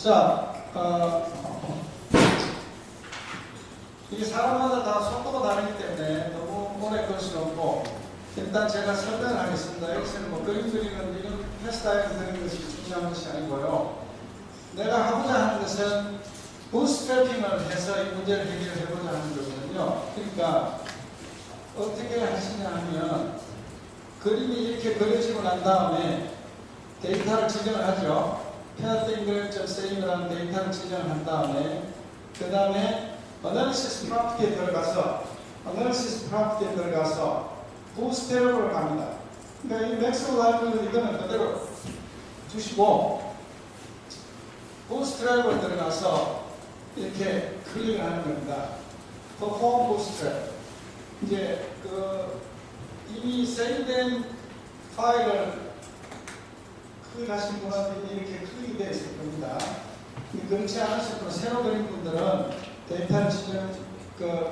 자, 이게 사람마다 다 속도가 다르기 때문에 너무 오래 걸 수는 없고, 일단 제가 설명을 하겠습니다. 여기서는 뭐 그림 그리는 이런 패스다이브 그리는 것이 중요한 것이 아니고요. 내가 하고자 하는 것은 부스트래핑을 해서 이 문제를 해결해보자 하는 거거든요. 그러니까 어떻게 하시냐 하면, 그림이 이렇게 그려지고 난 다음에 데이터를 지정을 하죠. pathingler.same이라는 데이터를 지정을 한 다음에, 그 다음에 analysis property에 들어가서 bootstrap으로 갑니다. 그러니까 이 maximum likelihood 이거는 그대로 두시고 bootstrap으로 들어가서 이렇게 클릭을 하는 겁니다. perform bootstrap. 이제 이미 세이브된 파일을 클릭하신 분한테 이렇게 클릭이 되어 있을 겁니다. 그렇지 않으실 분, 새로 그린 분들은 데이터를 지정,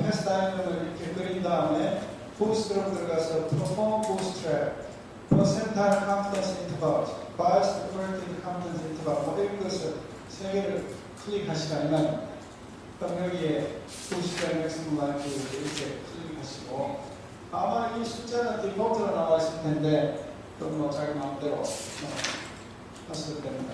패스 다이어그램을 이렇게 그린 다음에 부스트로 들어가서 perform bootstrap, percentile confidence interval, bias corrected confidence interval, 뭐 이런 것을 세 개를 클릭하시라 이 말입니다. 그럼 여기에 bootstrap maximum likelihood 이렇게 클릭하시고, 아마 이 숫자는 디폴트로 나와 있을 텐데 뭐 자기 마음대로 하셔도 됩니다.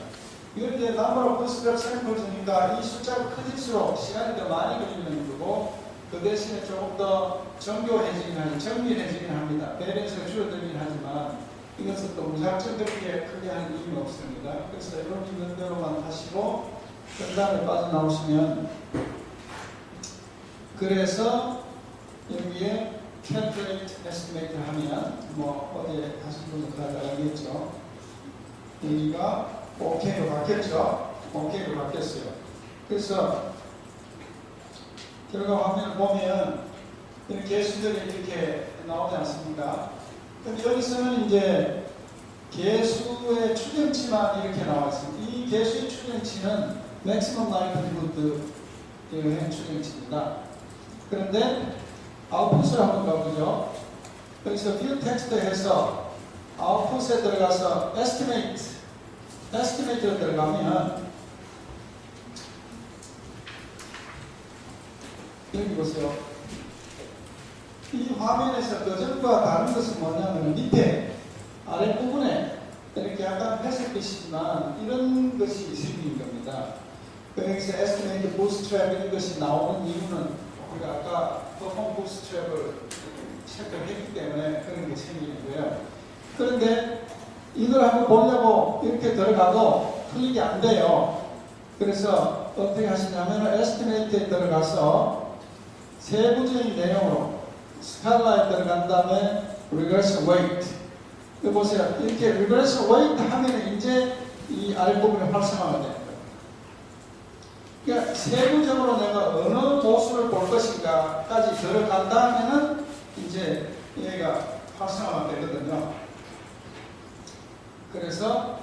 이건 이제 number of bootstrap samples니까 이 숫자가 커질수록 시간이 더 많이 걸리는 거고, 그 대신에 조금 더 정교해지긴 합니다. 밸런스가 줄어들긴 하지만 이것은 또 무작정 그렇게 크게 하는 이유는 없습니다. 그래서 이런 있는 대로만 하시고, 그 다음에 빠져나오시면, 그래서 여기에 calculate estimate 하면 뭐 어디에 하신 분들 다 알겠죠. 여기가 OK로 바뀌었죠. OK로 바뀌었어요. 그래서 결과 화면을 보면 이렇게 개수들이 이렇게 나오지 않습니까? 근데 여기서는 이제 개수의 추정치만 이렇게 나와 있습니다. 이 개수의 추정치는 maximum likelihood 추정치입니다. 그런데 아웃풋을 한번 가보죠. 여기서 view text 해서 아웃풋에 들어가서 estimate로 들어가면, 여기 보세요. 이 화면에서 그전과 다른 것은 뭐냐면 밑에 아랫부분에 이렇게 약간 회색빛이지만 이런 것이 생긴 겁니다. 여기서 estimate, bootstrap 이런 것이 나오는 이유는 우리가 아까 perform bootstrap을 체크를 했기 때문에 그런 게 생기는 거예요. 그런데 이걸 한번 보려고 이렇게 들어가도 클릭이 안 돼요. 그래서 어떻게 하시냐면 estimate에 들어가서 세부적인 내용으로 스칼라에 들어간 다음에 regress weight. 이거 보세요. 이렇게 regress weight 하면 이제 이 아랫부분에 활성화가 됩니다. 그러니까 세부적으로 내가 어느 보수를 볼 것인가까지 들어간 다음에는 이제 얘가 활성화가 되거든요. 그래서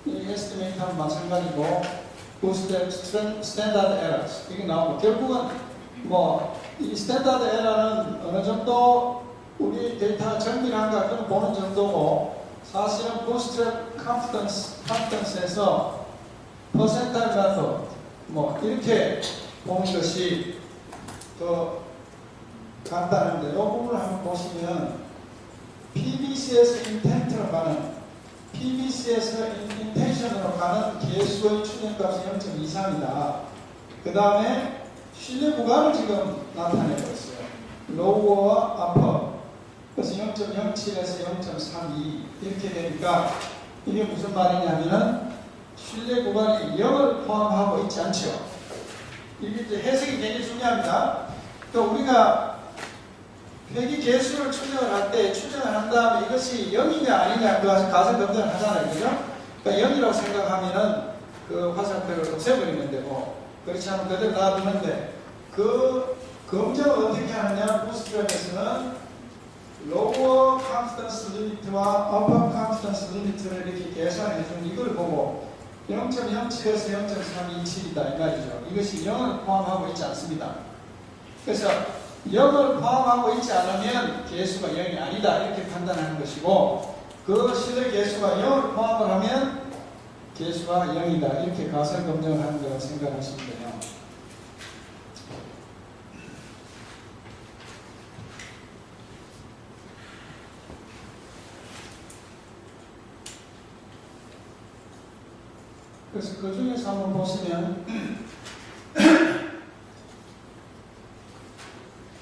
이 에스티메이트하고 마찬가지고 bootstrap standard errors 이게 나오고, 결국은 뭐 이 스탠다드 에러는 어느 정도 우리 데이터가 정밀한가 그걸 보는 정도고, 사실은 bootstrap confidence에서 percentile method 뭐 이렇게 보는 것이 더 간단한데, 이 부분을 한번 보시면 PBC에서 intent로 가는, PBC에서 intention으로 가는 개수의 추정값이 0.23이다. 그 다음에 신뢰 구간을 지금 나타내고 있어요. lower와 upper. 그래서 0.07에서 0.32 이렇게 되니까 이게 무슨 말이냐면은 신뢰 구간이 0을 포함하고 있지 않죠. 이게 이제 해석이 굉장히 중요합니다. 또 우리가 회귀 개수를 추정을 할 때 추정을 한 다음에 이것이 0이냐 아니냐 그 가설 검증을 하잖아요. 그죠? 그러니까 0이라고 생각하면은 그 화살표를 없애버리면 되고, 그렇지 않으면 그대로 놔두는데, 그 검증을 어떻게 하느냐, 부스트랩에서는 lower confidence limit와 upper confidence limit를 이렇게 계산해 주는 이걸 보고 0.07에서 0.327이다 이 말이죠. 이것이 0을 포함하고 있지 않습니다. 그래서 0을 포함하고 있지 않으면 개수가 0이 아니다 이렇게 판단하는 것이고, 그 실의 개수가 0을 포함을 하면 개수가 0이다. 이렇게 가설 검증을 하는 거라고 생각하시면 돼요. 그래서 그 중에서 한번 보시면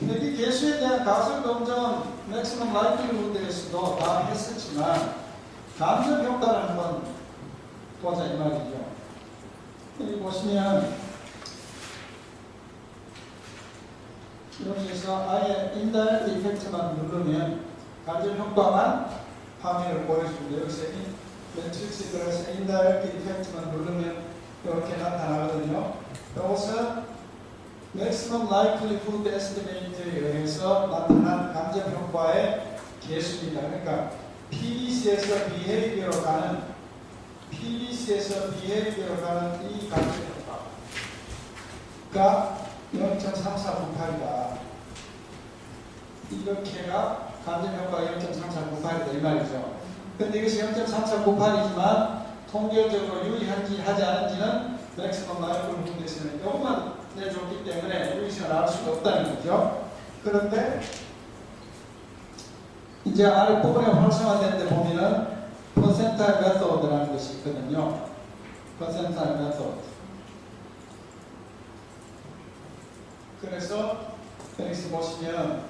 여기 개수에 대한 가설 검증은 맥시멈 라이클리후드에서도 다 했었지만 간접 효과를 한번 보자 이 말이죠. 여기 보시면 여기에서 아예 인다이렉트 이펙트만 누르면 간접 효과만 화면을 보여줍니다. 여기서 매트릭스 들어서 인다이렉트 이펙트만 누르면 이렇게 나타나거든요. 이것은 Maximum Likelihood Estimate에 의해서 나타난 간접 효과의 개수입니다. 그러니까 PBC에서 behavior로 가는 이 간접 효과가 0.3498이다. 이렇게가 간접 효과가 0.3498이다 이 말이죠. 근데 이것이 0.3498이지만 통계적으로 유의한지 하지 않은지는 Maximum Likelihood에서는 이것만 내줬기 때문에 유의성을 알 수가 없다는 거죠. 그런데 이제 아랫부분에 활성화된 데 보면은 percentile method라는 것이 있거든요. percentile method. 그래서 여기서 보시면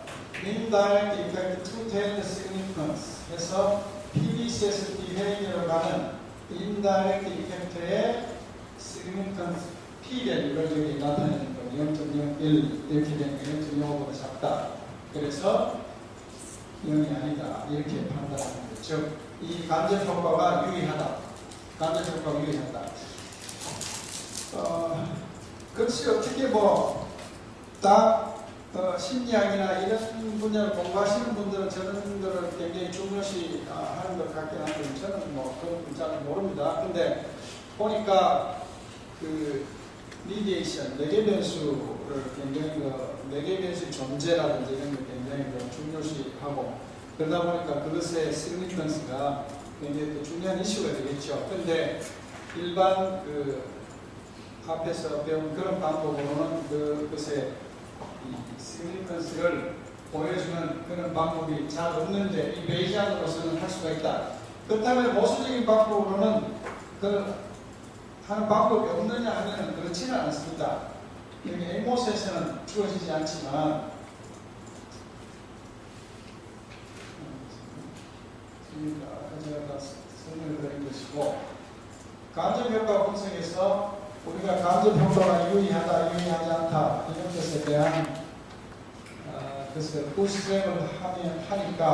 indirect effect two-tailed significance 해서 PBCS behavior로 가는 indirect effect의 significance P-밸류를 여기 나타내는 거예요. 0.01 이렇게 되는 거 0.05보다 작다. 그래서 0이 아니다. 이렇게 판단하는 거죠. 즉, 이 간접 효과가 유의하다. 간접 효과가 유의하다. 그것이 어떻게 심리학이나 이런 분야를 공부하시는 분들은 저런 거를 굉장히 중요시 하는 것 같긴 한데 저는 그건 잘 모릅니다. 근데 보니까 미디에이션, 매개 변수를 굉장히 매개 변수의 존재라든지 이런 걸 굉장히 중요시하고 그러다 보니까 그것의 시그니펀스가 굉장히 또 중요한 이슈가 되겠죠. 그런데 일반 앞에서 배운 그런 방법으로는 그것의 시그니펀스를 보여주는 그런 방법이 잘 없는데 이 베이지안으로서는 할 수가 있다. 그렇다면 모순적인 방법으로는 하는 방법이 없느냐 하면 그렇지는 않습니다. 여기 에모스에서는 주어지지 않지만 제가 다 설명을 드린 것이고 간접 효과 분석에서 우리가 간접 효과가 유의하다, 유의하지 않다 이런 것에 대한 것을 구시점을 하니까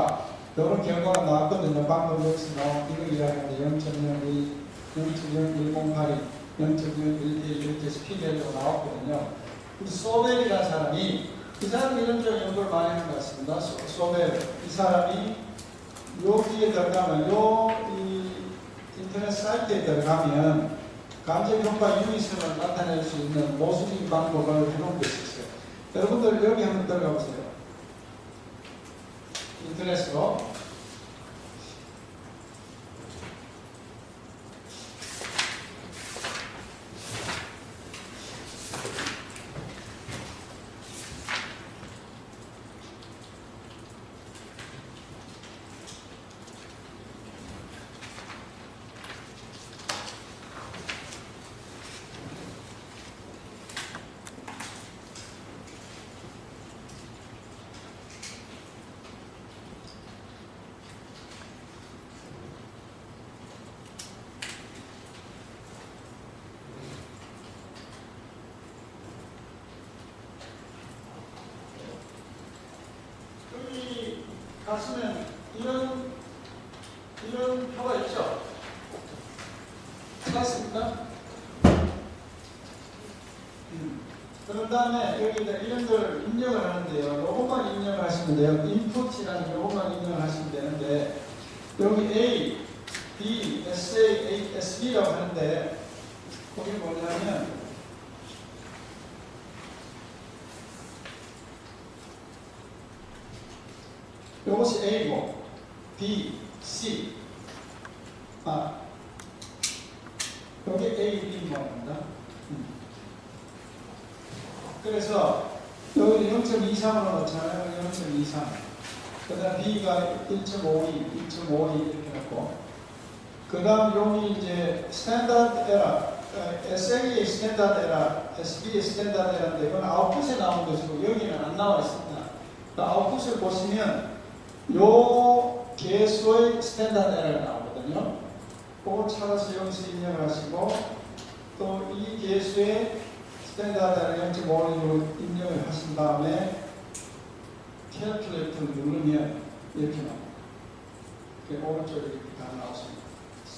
이런 결과가 나왔거든요. 방금 여기서 나온 이거 이야기하는데 0.02 0.0108이 0.0111 이렇게 P-밸류가 나왔거든요. 소벨이라는 사람이 이 사람이 이런 쪽 연구를 많이 하는 것 같습니다. 소벨 이 사람이 여기에 들어가면 이 인터넷 사이트에 들어가면 간접 효과 유의성을 나타낼 수 있는 모순적인 방법을 해놓은 것이 있어요. 여러분들 여기 한번 들어가 보세요. 인터넷으로 가시면 이런 표가 있죠? 찾았습니까? 그런 다음에 여기 이런 걸 입력을 하는데요. 요것만 입력을 하시면 돼요. 인풋이라는 요것만 입력을 하시면 되는데 여기 A, B, SA, A, SB라고 하는데 거기 뭐냐면 이것이 A고 B, C 여기 A, B 모양입니다. 그래서 여기 0.23으로 넣잖아요. 0.23. 그 다음 B가 1.52, 1.52 이렇게 넣고, 그 다음 여기 이제 스탠다드 에러, SA의 스탠다드 에러, SB의 스탠다드 에러인데 이건 아웃풋에 나온 것이고 여기는 안 나와 있습니다. 그 아웃풋을 보시면 요 개수의 스탠다드 에러가 나오거든요. 그걸 찾아서 여기서 입력을 하시고 또 이 개수의 스탠다드 에러 0.5로 입력을 하신 다음에 캘큘레이터를 누르면 이렇게 나옵니다. 오른쪽에 이렇게 다 나왔습니다.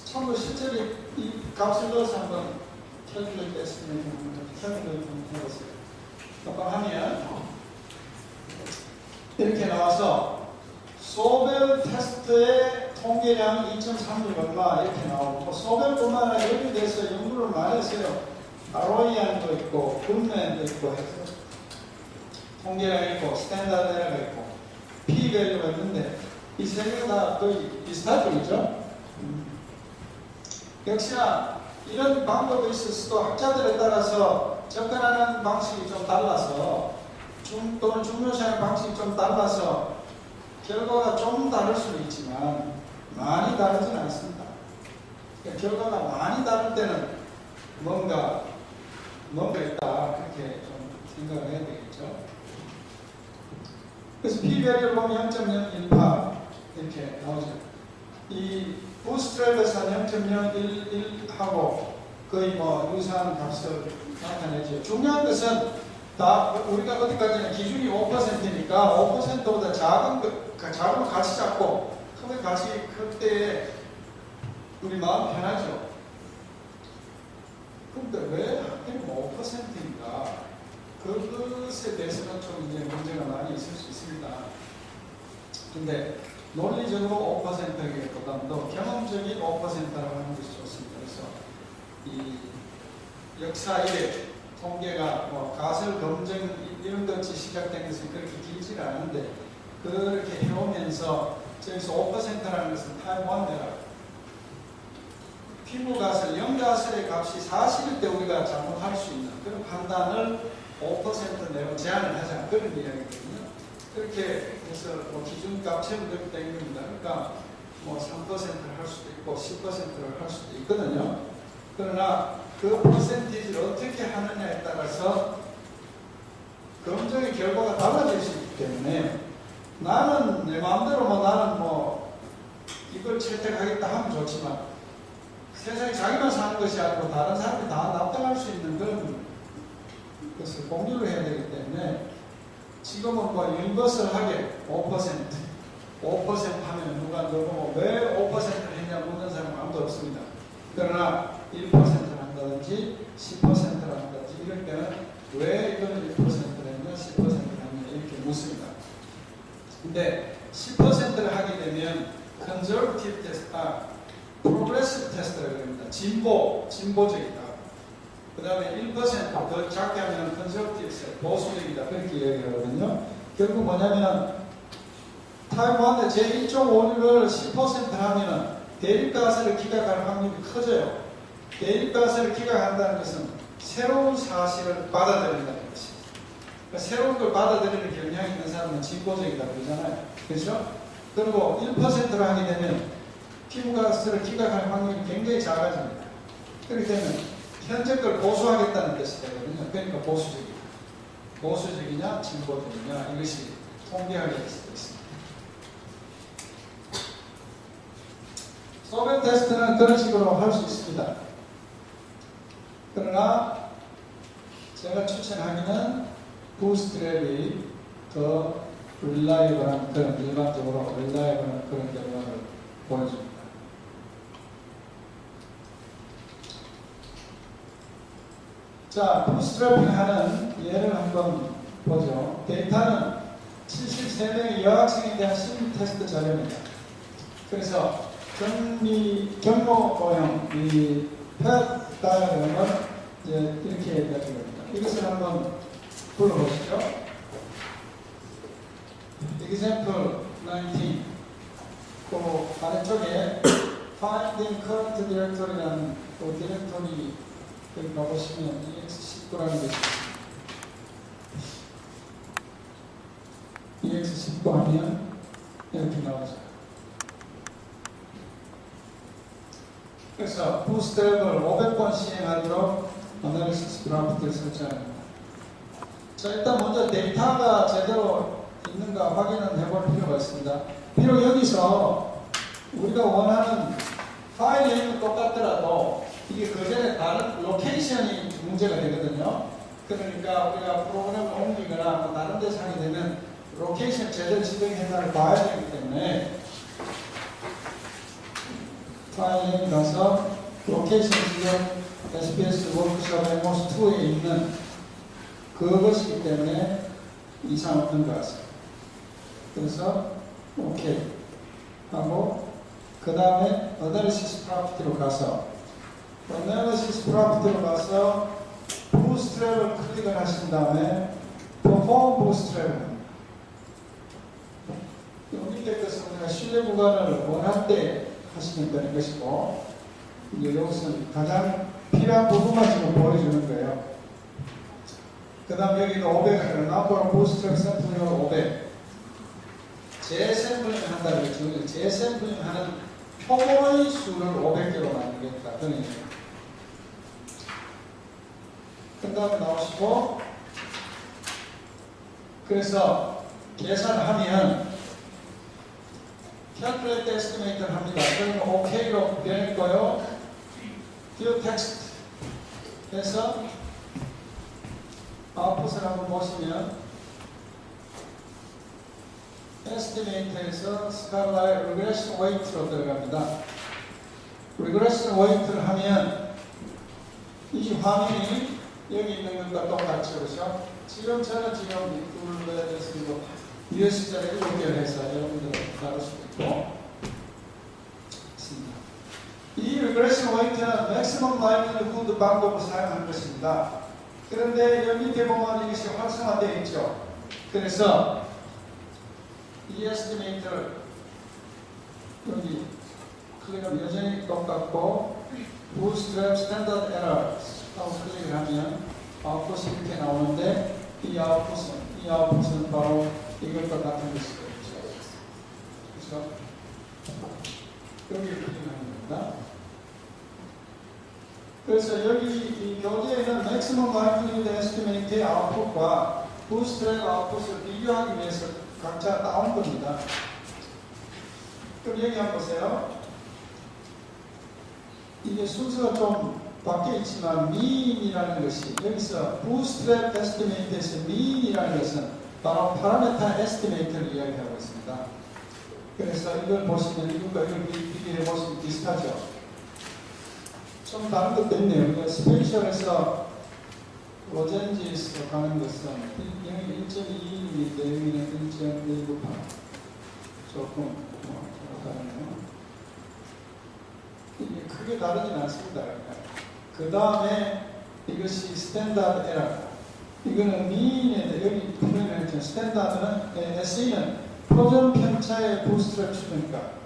참고로 실제로 이 값을 넣어서 한번 캘큘레이터 했으면 캘큘레이터 한번 해보세요. 똑바로 하면 이렇게 나와서 소벨 테스트의 통계량이 2.36 얼마 이렇게 나오고 소벨뿐만 아니라 여기에 대해서 연구를 많이 했어요. 아로이안도 있고 굿맨도 있고 해서 통계량이 있고 스탠다드 에러가 있고 P-밸류가 있는데 이 세 개가 다 거의 비슷할 거죠. 역시나 이런 방법이 있어도 학자들에 따라서 접근하는 방식이 좀 달라서 또는 중요시하는 방식이 좀 달라서 결과가 좀 다를 수는 있지만 많이 다르지는 않습니다. 그러니까 결과가 많이 다를 때는 뭔가 있다 그렇게 좀 생각을 해야 되겠죠. 그래서 P-밸류를 보면 0.018 이렇게 나오죠. 이 부스트랩에서 0.011하고 거의 뭐 유사한 값을 나타내죠. 중요한 것은 다 우리가 어디까지나 기준이 5%니까 5%보다 작은 걸 같이 잡고 큰 같이 클 때 우리 마음 편하죠. 근데 왜 하필 5%인가? 그것에 대해서는 좀 이제 문제가 많이 있을 수 있습니다. 근데 논리적으로 5%보다도 경험적인 5%라고 하는 것이 좋습니다. 그래서 이 역사 이래 통계가 뭐 가설 검증 이런 것이 시작된 것은 그렇게 길지 않은데 그렇게 해오면서 저기서 5%라는 것은 타임 1내라. 피부 가설, 영가설의 값이 사실일 때 우리가 잘못할 수 있는 그런 판단을 5% 내로 제한을 하자 그런 이야기거든요. 그렇게 해서 뭐 기준값 채우기 때문입니다. 그러니까 뭐 3%를 할 수도 있고 10%를 할 수도 있거든요. 그러나 그 퍼센티지를 어떻게 하느냐에 따라서 검증의 결과가 달라질 수 있기 때문에 나는 내 마음대로 나는 이걸 채택하겠다 하면 좋지만 세상에 자기만 사는 것이 아니고 다른 사람이 다 납득할 수 있는 그런 것을 공유를 해야 되기 때문에 지금은 유니버설하게 5% 하면 누가 너무 왜 5%를 했냐 묻는 사람 아무도 없습니다. 그러나 1%를 한다든지 10%를 한다든지 이럴 때는 왜 이거는 1%를 했냐 10%를 했냐 이렇게 묻습니다. 근데 10%를 하게 되면 conservative test, progressive test라고 합니다. 진보적이다. 그 다음에 1% 더 작게 하면 conservative, 보수적이다. 그렇게 얘기하거든요. 결국 뭐냐면 타임 1의 제 1.5를 10% 하면 대립가설을 기각할 확률이 커져요. 대립가설을 기각한다는 것은 새로운 사실을 받아들인다는 것입니다. 그러니까 새로운 걸 받아들이는 경향이 있는 사람은 진보적이다 그러잖아요. 그렇죠? 그리고 1%로 하게 되면 피부가설을 기각할 확률이 굉장히 작아집니다. 그렇게 되면 현재 걸 보수하겠다는 뜻이 되거든요. 그러니까 보수적이다. 보수적이냐 진보적이냐 이것이 통계학에 있을 있습니다. 소벨 테스트는 그런 식으로 할 수 있습니다. 그러나 제가 추천하기는 부스트랩이 더 릴라이블한 그런 일반적으로 릴라이블한 그런 결과를 보여줍니다. 자, 부스트랩을 하는 예를 한번 보죠. 데이터는 73명의 여학생에 대한 심리 테스트 자료입니다. 그래서 경로 모형, 이 펫 다이어그램을 이렇게 얘기하는 겁니다. 이것을 한번 불러보시죠. Example 19. 그 아래쪽에 finding current directory라는 또 디렉토리 여기 가보시면 EX19라는 것이 있습니다. EX19 하면 이렇게 나오죠. 그래서 부스트랩을 500번 시행하도록 어나리시스 그래프를 설정합니다. 자, 일단 먼저 데이터가 제대로 있는가 확인을 해볼 필요가 있습니다. 비록 여기서 우리가 원하는 파일 이름은 똑같더라도 이게 그 전에 다른 로케이션이 문제가 되거든요. 그러니까 우리가 프로그램을 옮기거나 뭐 다른 데서 하게 되면 로케이션 제대로 지정했나를 봐야 되기 때문에 파일에 가서 로케이션 지정 SPS 워크숍 MS2에 있는 그것이기 때문에 이상 없는 것 같습니다. 그래서 오케이 하고 그 다음에 어나리시스 프로퍼티로 가서 어나리시스 프로퍼티로 가서 부스트랩을 클릭을 하신 다음에 perform 부스트랩 밑에 것은 우리가 신뢰 구간을 원할 때 하시면 되는 것이고 이제 이것은 가장 필요한 부분만 지금 보여주는 거예요. 그 다음 여기는 500을 number bootstrap 샘플링을 500 재샘플링 한다는 거죠. 재샘플링 하는 표의 수를 500개로 만들겠다. 그런 얘기예요. 그 다음에 나오시고 그래서 계산을 하면 calculate estimate를 합니다. 그러면 OK로 변했고요. view text 해서 아웃풋을 한번 보시면 estimate에서 스칼라의 regression weight로 들어갑니다. regression weight를 하면 이 화면이 여기 있는 것과 똑같이 그렇죠? 지금 저는 지금 툴에서 US자를 7개를 해서 여러분들 다룰 수 있고 있습니다. 이 regression weight는 maximum likelihood 방법을 사용하는 것입니다. 그런데 여기 밑에 보면 이것이 활성화되어 있죠. 그래서 이 에스티메이터를 여기 클릭하면 여전히 똑같고 Bootstrap Standard Error 하고 클릭을 하면 아웃풋이 이렇게 나오는데 이 아웃풋은 바로 이것과 같은 것이 되죠. 그래서 여기 클릭하는 겁니다. 그래서 여기 이 교재에는 Maximum Likelihood Estimate의 아웃풋과 Bootstrap 아웃풋을 비교하기 위해서 각자 따온 겁니다. 그럼 여기 한번 보세요. 이게 순서가 좀 바뀌어 있지만 mean이라는 것이 여기서 Bootstrap Estimate에서 mean이라는 것은 바로 파라메타 에스티메이터를 이야기하고 있습니다. 그래서 이걸 보시면 이것과 이걸 비교해 보시면 비슷하죠. 좀 다른 것도 있네요. 스페셜에서 로젠지에서 가는 것은 여기 1.21이기 때문에 1.198 조금 다르네요. 이게 크게 다르진 않습니다. 그 다음에 이것이 스탠다드 에러. 이거는 미인에 여기 표현했죠. 스탠다드는 SE는 표준 편차의 부스트랩 추정가.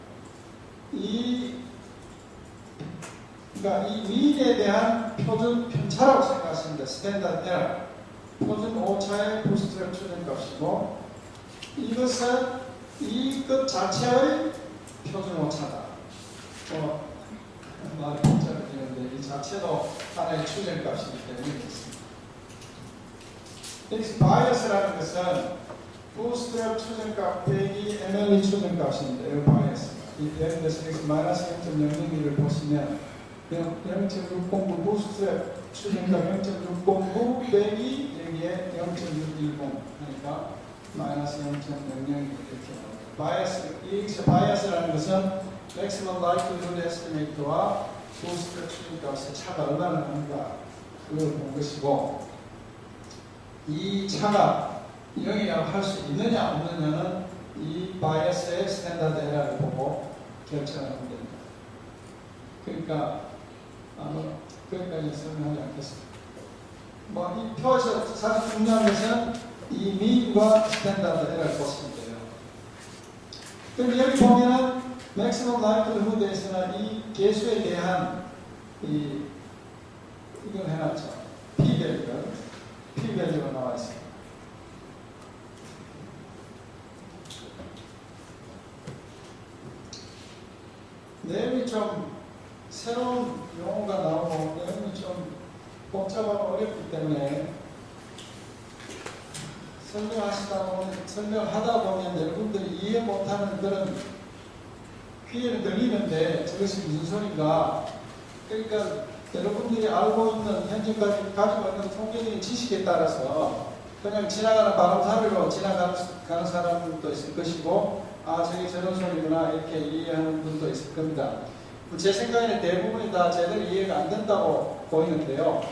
그러니까 이 미인에 대한 표준 편차라고 생각하십니다. 스탠다드 에러. 표준 오차의 부스트랩 추정값이고 이것은 이것 자체의 표준 오차다. 말이 복잡해지는데 이 자체도 하나의 추정값이기 때문에 그렇습니다. 여기서 바이어스라는 것은 부스트랩 추정값 빼기 MLE 추정값입니다. 이 바이어스가. 예를 들어서 여기서 마이너스 0.001을 보시면 0.609 부스트랩 추정값 0.609 빼기 여기에 0.610 하니까 마이너스 0.00 이렇게 나옵니다. 바이어스, 여기서 바이어스라는 것은 Maximum Likelihood Estimate와 Bootstrap 추정값의 차가 얼마나 나는가 그걸 본 것이고 이 차가 0이라고 할 수 있느냐 없느냐는 이 바이어스의 스탠다드 에러를 보고 결정하는 겁니다. 그러니까 거기까지 설명하지 않겠습니다. 이 표에서 사실 중요한 것은 이 mean과 스탠다드 에러를 보시면 돼요. 그럼 여기 보면 맥시멈 라이클리후드에서는 이 개수에 대한 이걸 해놨죠. P-밸류가 나와 있습니다. 내용이 좀 새로운 용어가 나오고 내용이 좀 복잡하고 어렵기 때문에 설명하다 보면 여러분들이 이해 못하는 그런 귀에는 들리는데 저것이 무슨 소리인가. 그러니까 여러분들이 알고 있는 현재까지 가지고 있는 통계적인 지식에 따라서 그냥 지나가는 바람사리로 지나가는 사람도 있을 것이고, 아 저게 저런 소리구나 이렇게 이해하는 분도 있을 겁니다. 제 생각에는 대부분이 다 제대로 이해가 안 된다고 보이는데요.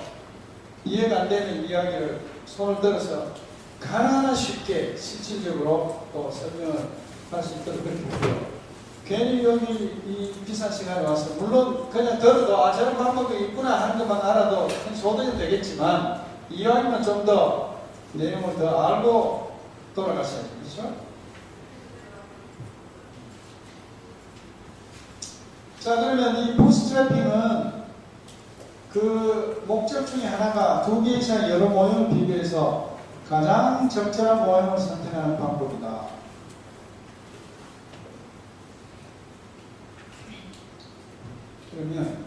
이해가 안 되는 이야기를 손을 들어서 가능한 쉽게 실질적으로 또 설명을 할 수 있도록 그렇게 보고요. 괜히 여기 이 비싼 시간에 와서 물론 그냥 들어도 아 저런 방법이 있구나 하는 것만 알아도 소득이 되겠지만 이왕이면 좀 더 내용을 더 알고 돌아가셔야 되죠. 자, 그러면 이 부스트래핑은 그 목적 중에 하나가 2개 이상 여러 모형을 비교해서 가장 적절한 모형을 선택하는 방법이다. 그러면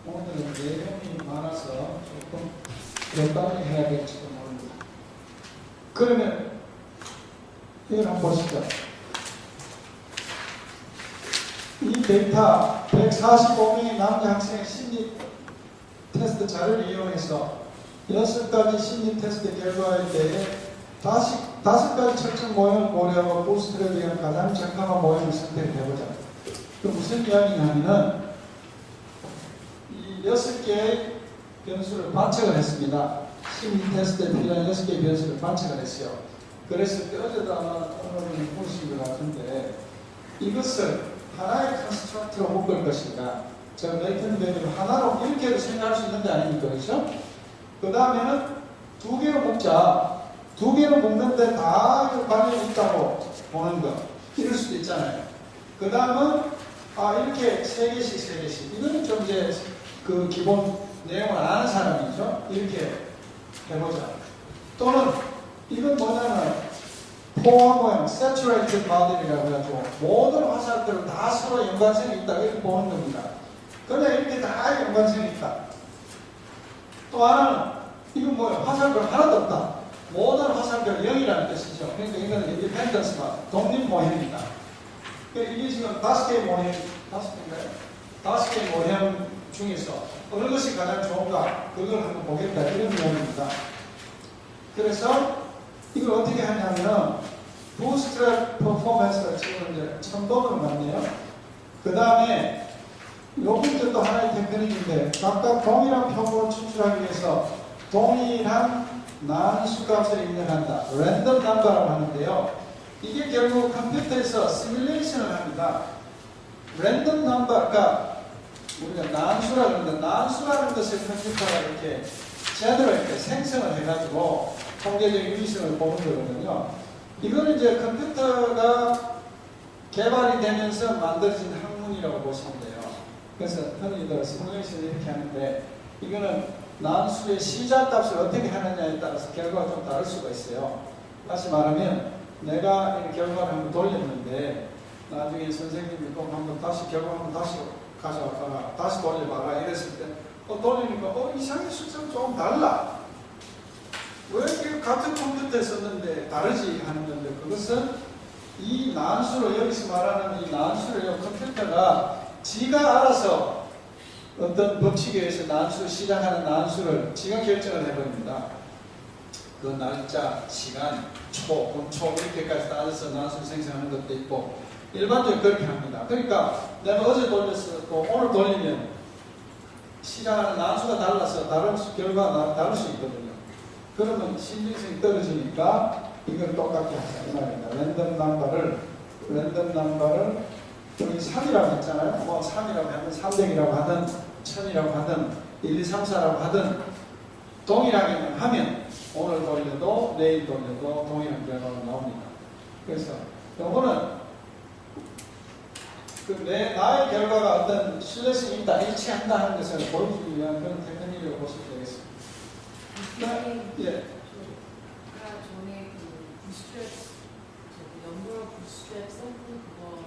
오늘은 내용이 많아서 조금 더 빨리 해야 될지도 모릅니다. 그러면 이걸 한번 보시죠. 이 데이터 145명의 남자 학생의 심리 테스트 자료를 이용해서 6가지 심리 테스트 결과에 대해 5가지 특정 모형을 고려하고 부스트를 위한 가장 적합한 모형을 선택해보자. 그 무슨 이야기냐면은 이 6개의 변수를 관측을 했습니다. 심리 테스트에 필요한 6개의 변수를 관측을 했어요. 그래서 어제도 아마 오늘은 보신 것 같은데 이것을 하나의 컨스트럭트로 묶을 것인가. 저 메이튼 밸류를 하나로 이렇게도 생각할 수 있는 게 아닙니까? 그렇죠? 그 다음에는 2개로 묶자. 2개로 묶는데 다 관련이 있다고 보는 거. 이럴 수도 있잖아요. 그 다음은 이렇게 3개씩 이거는 좀 이제 그 기본 내용을 아는 사람이죠. 이렇게 해보자. 또는 이건 뭐냐면 포화 모양, saturated model이라고 해가지고 모든 화살들은 다 서로 연관성이 있다 이렇게 보는 겁니다. 그냥 이렇게 다 연관성이 있다. 또 하나는 이건 뭐예요? 화살표 하나도 없다. 모든 화살표 0이라는 뜻이죠. 그러니까 이거는 인디펜던스가 독립 모형이다. 이게 지금 5개의 모형, 5개의 모형 중에서 어느 것이 가장 좋은가 그걸 한번 보겠다 이런 내용입니다. 그래서 이걸 어떻게 하냐면 부스트랩 퍼포먼스가 지금 이제 1000번으로 맞네요. 그 다음에 요 문제도 하나의 테크닉인데 각각 동일한 표본을 추출하기 위해서 동일한 난수값을 입력한다. 랜덤 넘버라고 하는데요. 이게 결국 컴퓨터에서 시뮬레이션을 합니다. 랜덤 넘버가 우리가 난수라고 하는데 난수라는 것을 컴퓨터가 이렇게 제대로 이렇게 생성을 해가지고 통계적인 위성을 보는 거거든요. 이거는 이제 컴퓨터가 개발이 되면서 만들어진 학문이라고 보시면 돼요. 그래서 흔히들 시뮬레이션을 이렇게 하는데 이거는 난수의 시작값을 어떻게 하느냐에 따라서 결과가 좀 다를 수가 있어요. 다시 말하면 내가 이 결과를 한번 돌렸는데 나중에 선생님이 꼭 한번 다시 결과 한번 다시 가져와봐라, 다시 돌려봐라 이랬을 때 돌리니까 이상하게 숫자가 조금 달라. 왜 이렇게 같은 컴퓨터에 썼는데 다르지 하는 건데 그것은 이 난수를 여기서 말하는 이 난수를 컴퓨터가 지가 알아서 어떤 법칙에 의해서 난수 시작하는 난수를 지가 결정을 해버립니다. 그 날짜, 시간, 분초 이렇게까지 따져서 난수를 생성하는 것도 있고 일반적으로 그렇게 합니다. 그러니까 내가 어제 돌렸어 또 오늘 돌리면 시작하는 난수가 달라서 다른 결과가 다를 수 있거든요. 그러면 신빙성이 떨어지니까 이걸 똑같게 하자 이 말입니다. 랜덤 넘버를 여기 3이라고 했잖아요. 뭐 3이라고 하든 300이라고 하든 1000이라고 하든 1, 2, 3, 4라고 하든 동일하게 하면 오늘 돌려도 내일 돌려도 동일한 결과가 나옵니다. 그래서 요거는 나의 결과가 어떤 신뢰성이 있다, 일치한다 하는 것을 보여주기 위한 그런 테크닉이라고 보시면 되겠습니다. 예. 아까 전에 그 부스트랩, 연구와 부스트랩 샘플 그거는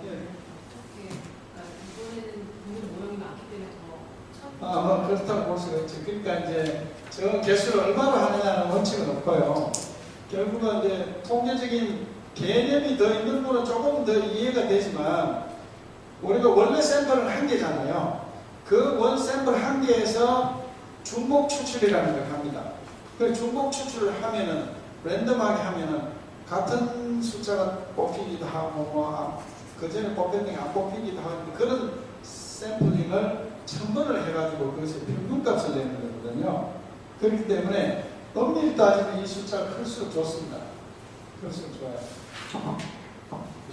어떻게, 그러니까 이번에는 보는 모형이 많기 때문에 더 그렇다고 볼 수가 있죠. 그러니까 이제 저 개수를 얼마로 하느냐는 원칙은 없고요. 결국은 이제 통계적인 개념이 더 있는 분은 조금 더 이해가 되지만 우리가 원래 샘플은 한 개잖아요. 그 원 샘플 한 개에서 중복 추출이라는 걸 합니다. 그 중복 추출을 하면은 랜덤하게 하면은 같은 숫자가 뽑히기도 하고 그 전에 뽑혔던 게 안 뽑히기도 하고 그런 샘플링을 1000번을 해가지고 그것의 평균값을 내는 거거든요. 그렇기 때문에 엄밀히 따지면 이 숫자가 클수록 좋습니다. 클수록 좋아요.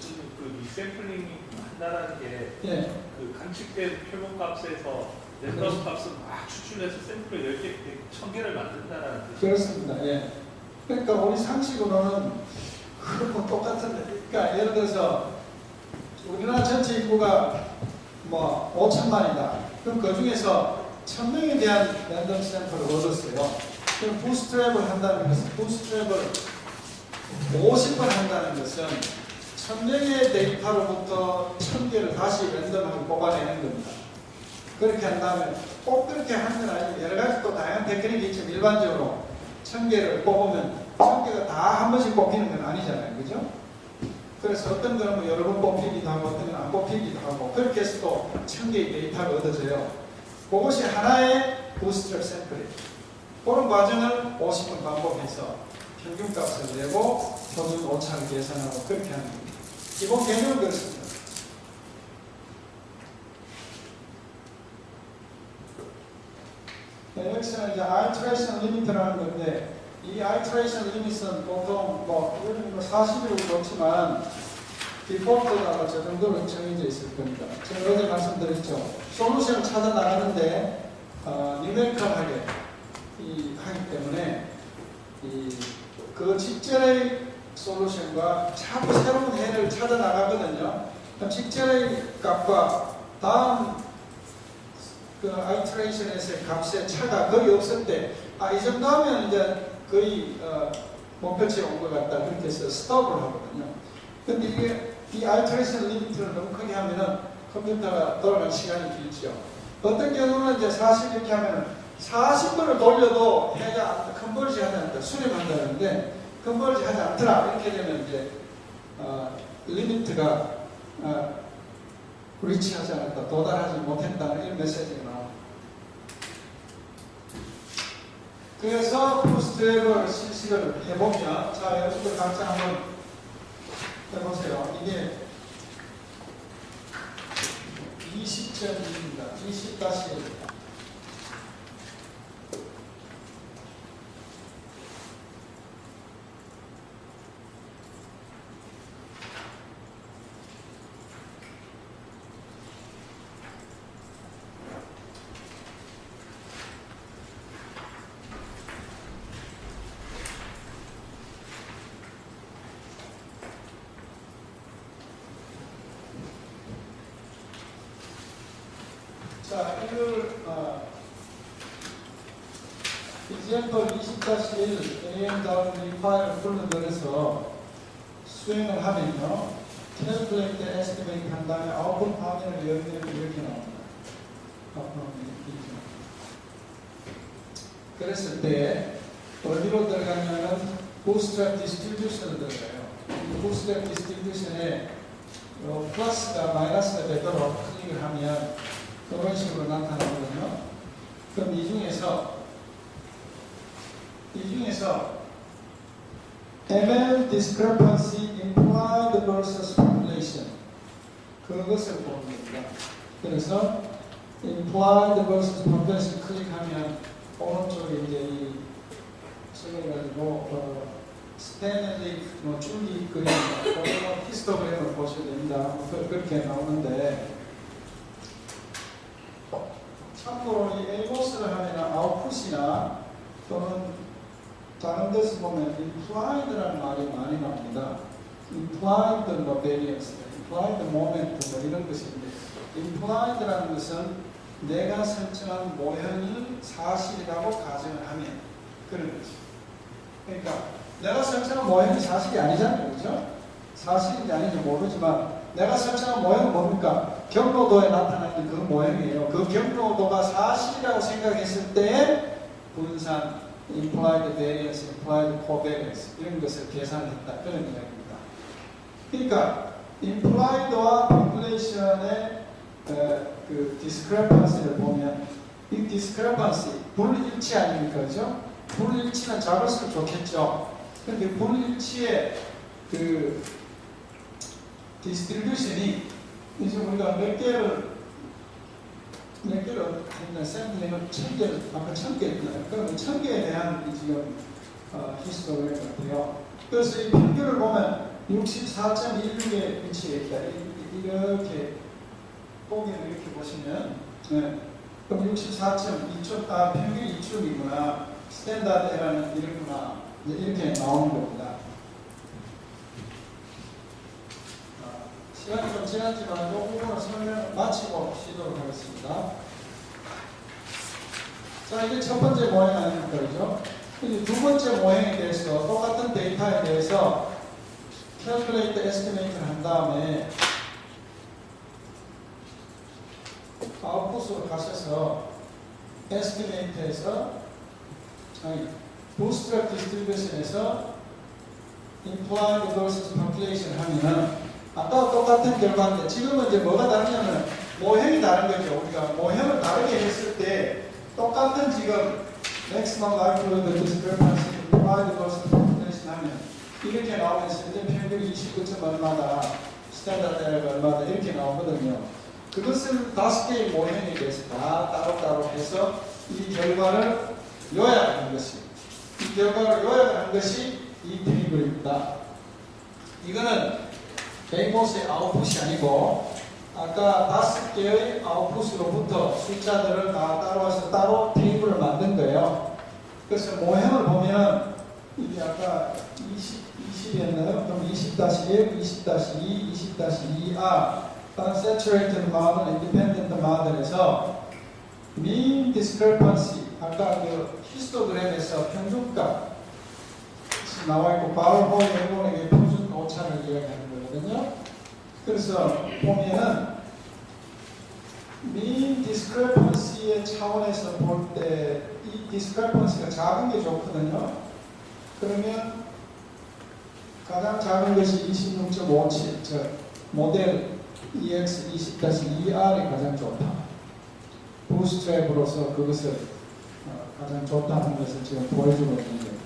지금 그 리샘플링 한다라는 게 예. 그 관측된 표본값에서 랜덤 값을 막 추출해서 샘플을 10개, 1000개를 만든다라는 뜻이죠. 그렇습니다. 예. 그러니까 우리 상식으로는 그렇고 똑같은데, 그러니까 예를 들어서 우리나라 전체 인구가 뭐 5천만이다. 그럼 그 중에서 1000명에 대한 랜덤 샘플을 얻었어요. 그럼 부스트랩을 한다는 것은, 부스트랩을 50번 한다는 것은 1000명의 데이터로부터 1000개를 다시 랜덤하게 뽑아내는 겁니다. 그렇게 한다면 꼭 그렇게 하는 건 아니고 여러 가지 또 다양한 테크닉이 있지만 일반적으로 1000개를 뽑으면 1000개가 다 한 번씩 뽑히는 건 아니잖아요. 그죠? 그래서 어떤 거는 뭐 여러 번 뽑히기도 하고 어떤 건 안 뽑히기도 하고 그렇게 해서 또 1000개의 데이터가 얻어져요. 그것이 하나의 부스트랩 샘플이에요. 그런 과정을 50번 반복해서 평균값을 내고 표준 오차를 계산하고 그렇게 하는 겁니다. 기본 개념은 그렇습니다. 여기서는 이제 iteration limit라는 건데 이 iteration limit은 보통 뭐 40이라고 그렇지만 디폴트가 저 정도로 정해져 있을 겁니다. 제가 어제 말씀드렸죠. 솔루션을 찾아 나가는데 뉴메리컬하게 하기 때문에 그 직전의 솔루션과 자꾸 새로운 해를 찾아 나가거든요. 그럼 직전의 값과 다음 그 아이트레이션에서의 값의 차가 거의 없을 때, 이 정도 하면 이제 거의 목표치에 온 것 같다. 그렇게 해서 스톱을 하거든요. 근데 이게 이 아이트레이션 리미트를 너무 크게 하면은 컴퓨터가 돌아가는 시간이 길죠. 어떤 경우는 이제 40 이렇게 하면은 40번을 돌려도 해가 컨버지 하지 않다. 수렴한다는데 컨버지 하지 않더라. 이렇게 되면 이제 리미트가 리치하지 않았다. 도달하지 못했다는 이런 메시지가 나옵니다. 그래서 부스트랩을 실시를 해보면, 자, 여러분들 각자 한번 해보세요. 이게 20.1입니다. 20-1. 자, 이걸 example 20-1 AMW 파일을 불러들여서 수행을 하면요, calculate the estimate 한 다음에 output 화면을 열면 이렇게 나옵니다. 그랬을 때 어디로 들어가냐면 bootstrap distribution으로 들어가요. 이 bootstrap distribution에 플러스가 마이너스가 되도록 클릭을 하면 그런 식으로 나타나거든요. 그럼 이 중에서 ML discrepancy implied versus population 그것을 보는 겁니다. 그래서 implied versus population 클릭하면 오른쪽에 이제 이 써가지고 스탠리 줄기 그림, 히스토그램을 보셔야 됩니다. 그렇게 나오는데. 참고로 이 에이모스를 하면 아웃풋이나 또는 다른 데서 보면 implied라는 말이 많이 나옵니다. implied 뭐 variance, implied moment 뭐 이런 것인데 implied라는 것은 내가 설정한 모형이 사실이라고 가정을 하면 그런 거죠. 그러니까 내가 설정한 모형이 사실이 아니잖아요. 그죠? 사실인지 아닌지 모르지만 내가 설정한 모형은 뭡니까? 경로도에 나타나는 그 모형이에요. 그 경로도가 사실이라고 생각했을 때 분산, implied variance, implied covariance 이런 것을 계산했다. 그런 이야기입니다. 그러니까 implied와 population의 그 discrepancy를 보면 이 discrepancy, 불일치 아닙니까? 그죠? 불일치는 작을수록 좋겠죠. 그런데 불일치의 그 distribution이 이제 우리가 몇 개를 했나 샘플링을 1000개를 아까 1000개 했나요? 그러면 1000개에 대한 지금 히스토리를 같아요. 그래서 이 평균을 보면 64.16에 위치해 있다. 이렇게 보기를 이렇게 보시면 네. 그럼 64.2초 평균 2축이구나 스탠다드 에러는 이렇구나 이렇게 나오는 겁니다. 시간이 좀 지났지만 이 부분을 설명을 마치고 쉬도록 하겠습니다. 자, 이게 첫 번째 모형 아닙니까? 그죠? 이제 두 번째 모형에 대해서 똑같은 데이터에 대해서 calculate estimate를 한 다음에 아웃풋으로 가셔서 estimate에서 bootstrap distribution에서 implied versus population 하면은 아까와 똑같은 결과인데 지금은 이제 뭐가 다르냐면 모형이 다른 거죠. 우리가 모형을 다르게 했을 때 똑같은 지금 maximum likelihood discrepancy implied versus population 하면 이렇게 나오면서 이제 평균 29점 얼마다 스탠다드 에러가 얼마다 이렇게 나오거든요. 그것을 5개의 모형에 대해서 다 따로따로 해서 이 결과를 요약한 것이 이 결과를 요약한 것이 이 테이블입니다. 이거는 베이모스의 아웃풋이 아니고 아까 5개의 아웃풋으로부터 숫자들을 다 따로 해서 따로 테이블을 만든 거예요. 그래서 모형을 보면 이게 아까 20이었나요? 그럼 20-1, 20-2, 20-2R 다음 Saturated Model, Independent Model에서 Mean Discrepancy 아까 그 히스토그램에서 평균값 나와 있고 바울호 일본에게 표준 오차를 이야기하는 거거든요. 그래서 보면은 mean discrepancy의 차원에서 볼 때 이 discrepancy가 작은 게 좋거든요. 그러면 가장 작은 것이 26.57, 즉 모델 EX 20-2R이 가장 좋다. 부스트랩으로서 그것을 가장 좋다는 것을 지금 보여주고 있는 거예요.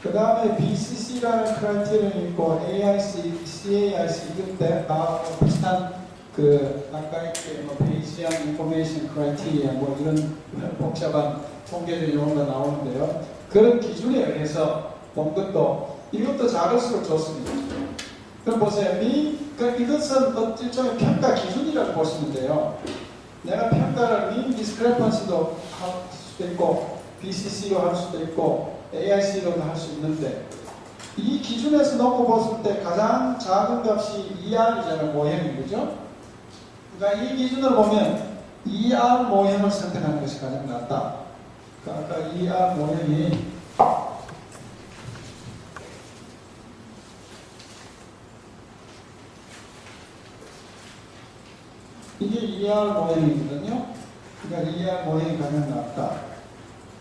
그 다음에 BCC라는 크라이테리언이 있고 AIC, CAIC 이때 다 비슷한 그 아까 뭐 베이지안 인포메이션 크라이테리아 뭐 이런 복잡한 통계적 용어가 나오는데요. 그런 기준에 의해서 본 것도 이것도 작을수록 좋습니다. 그럼 보세요. 이것은 일종의 평가 기준이라고 보시면 돼요. 내가 평가를 mean discrepancy도 할 수도 있고 BCC로 할 수도 있고 AIC로도 할 수 있는데 이 기준에서 놓고 봤을 때 가장 작은 값이 ER이잖아요. 모형이 그죠? 그러니까 이 기준을 보면 ER 모형을 선택하는 것이 가장 낫다. 그러니까 아까 ER 모형이 이게 ER 모형이거든요. 그러니까 ER 모형이 가장 낫다.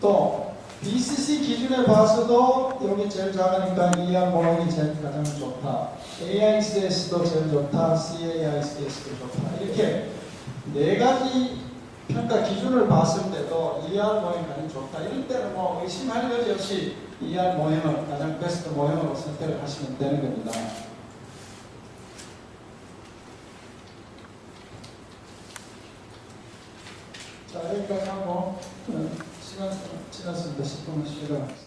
또 BCC 기준에 봐서도 여기 제일 작으니까 ER 모형이 제일 가장 좋다. AICS도 제일 좋다. CAICS도 좋다. 이렇게 네 가지 평가 기준을 봤을 때도 ER 모형이 가장 좋다. 이럴 때는 뭐 의심할 여지 없이 ER 모형을 가장 베스트 모형으로 선택을 하시면 되는 겁니다. 자, 여기까지 하고 시간 지났습니다. 10분은 쉬도록 하겠습니다.